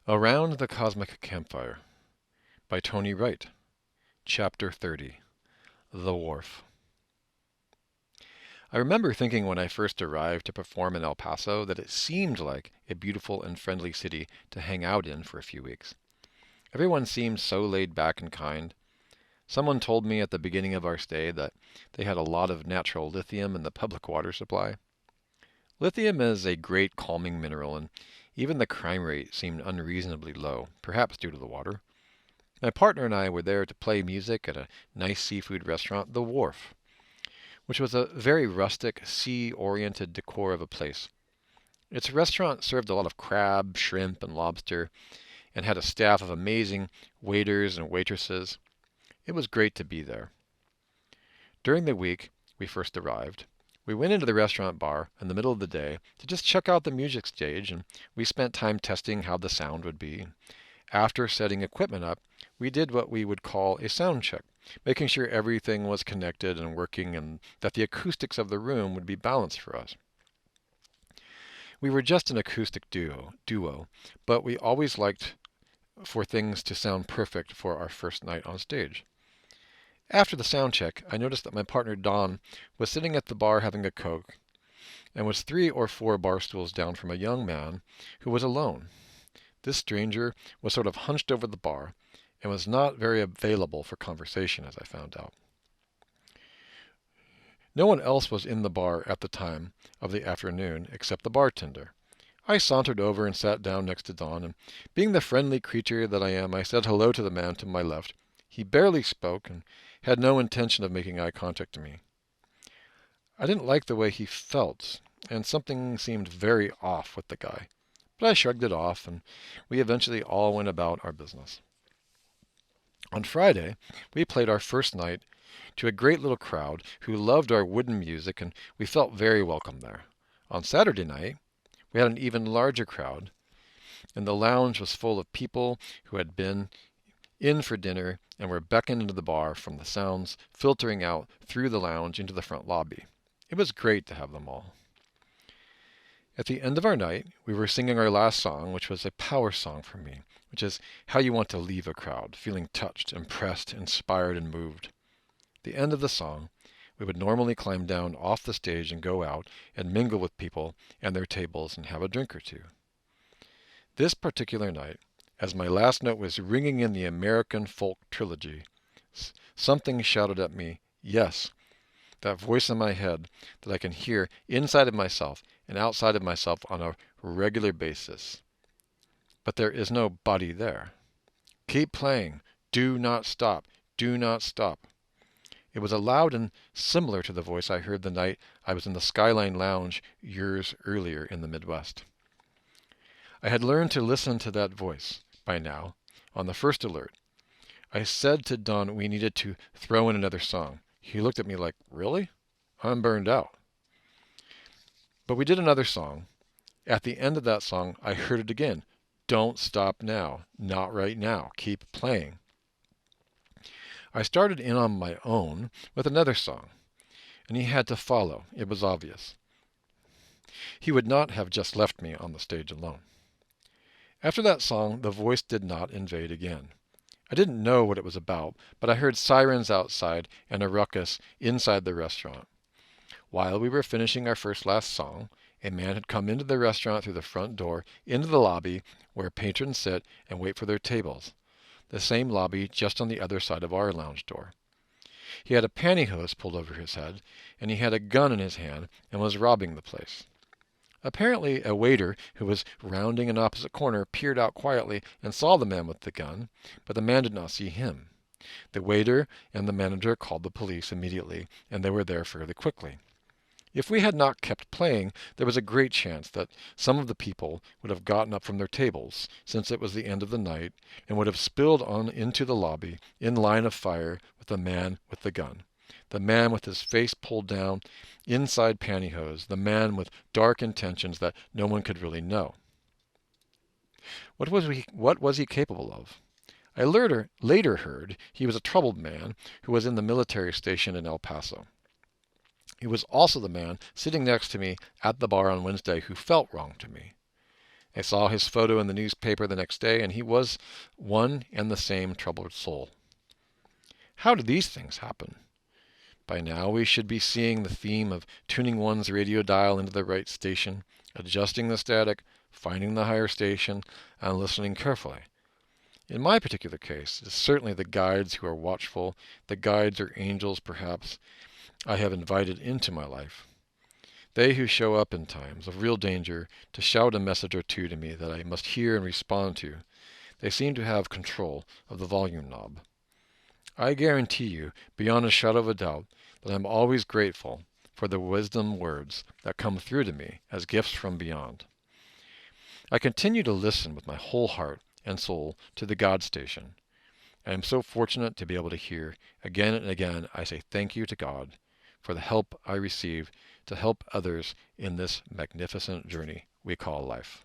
Around the Cosmic Campfire by Toni Wright. Chapter 30. The Wharf. I remember thinking when I first arrived to perform in El Paso that it seemed like a beautiful and friendly city to hang out in for a few weeks. Everyone seemed so laid back and kind. Someone told me at the beginning of our stay that they had a lot of natural lithium in the public water supply. Lithium is a great calming mineral, and even the crime rate seemed unreasonably low, perhaps due to the water. My partner and I were there to play music at a nice seafood restaurant, the Wharf, which was a very rustic, sea-oriented decor of a place. Its restaurant served a lot of crab, shrimp, and lobster, and had a staff of amazing waiters and waitresses. It was great to be there. During the week we first arrived, we went into the restaurant bar in the middle of the day to just check out the music stage, and we spent time testing how the sound would be. After setting equipment up, we did what we would call a sound check, making sure everything was connected and working and that the acoustics of the room would be balanced for us. We were just an acoustic duo, but we always liked for things to sound perfect for our first night on stage. After the sound check, I noticed that my partner Don was sitting at the bar having a Coke and was 3 or 4 bar stools down from a young man who was alone. This stranger was sort of hunched over the bar and was not very available for conversation, as I found out. No one else was in the bar at the time of the afternoon except the bartender. I sauntered over and sat down next to Don, and being the friendly creature that I am, I said hello to the man to my left. He barely spoke and had no intention of making eye contact to me. I didn't like the way he felt, and something seemed very off with the guy. But I shrugged it off, and we eventually all went about our business. On Friday, we played our first night to a great little crowd who loved our wooden music, and we felt very welcome there. On Saturday night, we had an even larger crowd, and the lounge was full of people who had been in for dinner and were beckoned into the bar from the sounds filtering out through the lounge into the front lobby. It was great to have them all. At the end of our night, we were singing our last song, which was a power song for me, which is how you want to leave a crowd, feeling touched, impressed, inspired, and moved. At the end of the song, we would normally climb down off the stage and go out and mingle with people and their tables and have a drink or two. This particular night, as my last note was ringing in the American folk trilogy, something shouted at me, yes, that voice in my head that I can hear inside of myself and outside of myself on a regular basis. But there is no body there. Keep playing. Do not stop. Do not stop. It was loud and similar to the voice I heard the night I was in the Skyline Lounge years earlier in the Midwest. I had learned to listen to that voice by now on the first alert. I said to Don we needed to throw in another song. He looked at me like, really? I'm burned out. But we did another song. At the end of that song, I heard it again. Don't stop now. Not right now. Keep playing. I started in on my own with another song, and he had to follow. It was obvious. He would not have just left me on the stage alone. After that song, the voice did not invade again. I didn't know what it was about, but I heard sirens outside and a ruckus inside the restaurant. While we were finishing our last song, a man had come into the restaurant through the front door into the lobby where patrons sit and wait for their tables, the same lobby just on the other side of our lounge door. He had a pantyhose pulled over his head, and he had a gun in his hand and was robbing the place. Apparently, a waiter who was rounding an opposite corner peered out quietly and saw the man with the gun, but the man did not see him. The waiter and the manager called the police immediately, and they were there fairly quickly. If we had not kept playing, there was a great chance that some of the people would have gotten up from their tables, since it was the end of the night, and would have spilled on into the lobby in line of fire with the man with the gun. The man with his face pulled down, inside pantyhose, the man with dark intentions that no one could really know. What was he capable of? I later heard he was a troubled man who was in the military station in El Paso. He was also the man sitting next to me at the bar on Wednesday who felt wrong to me. I saw his photo in the newspaper the next day, and he was one and the same troubled soul. How do these things happen? By now we should be seeing the theme of tuning one's radio dial into the right station, adjusting the static, finding the higher station, and listening carefully. In my particular case, it's certainly the guides who are watchful, the guides or angels perhaps, I have invited into my life. They who show up in times of real danger to shout a message or two to me that I must hear and respond to. They seem to have control of the volume knob. I guarantee you, beyond a shadow of a doubt, that I'm always grateful for the wisdom words that come through to me as gifts from beyond. I continue to listen with my whole heart and soul to the God Station. I am so fortunate to be able to hear again and again. I say thank you to God for the help I receive to help others in this magnificent journey we call life.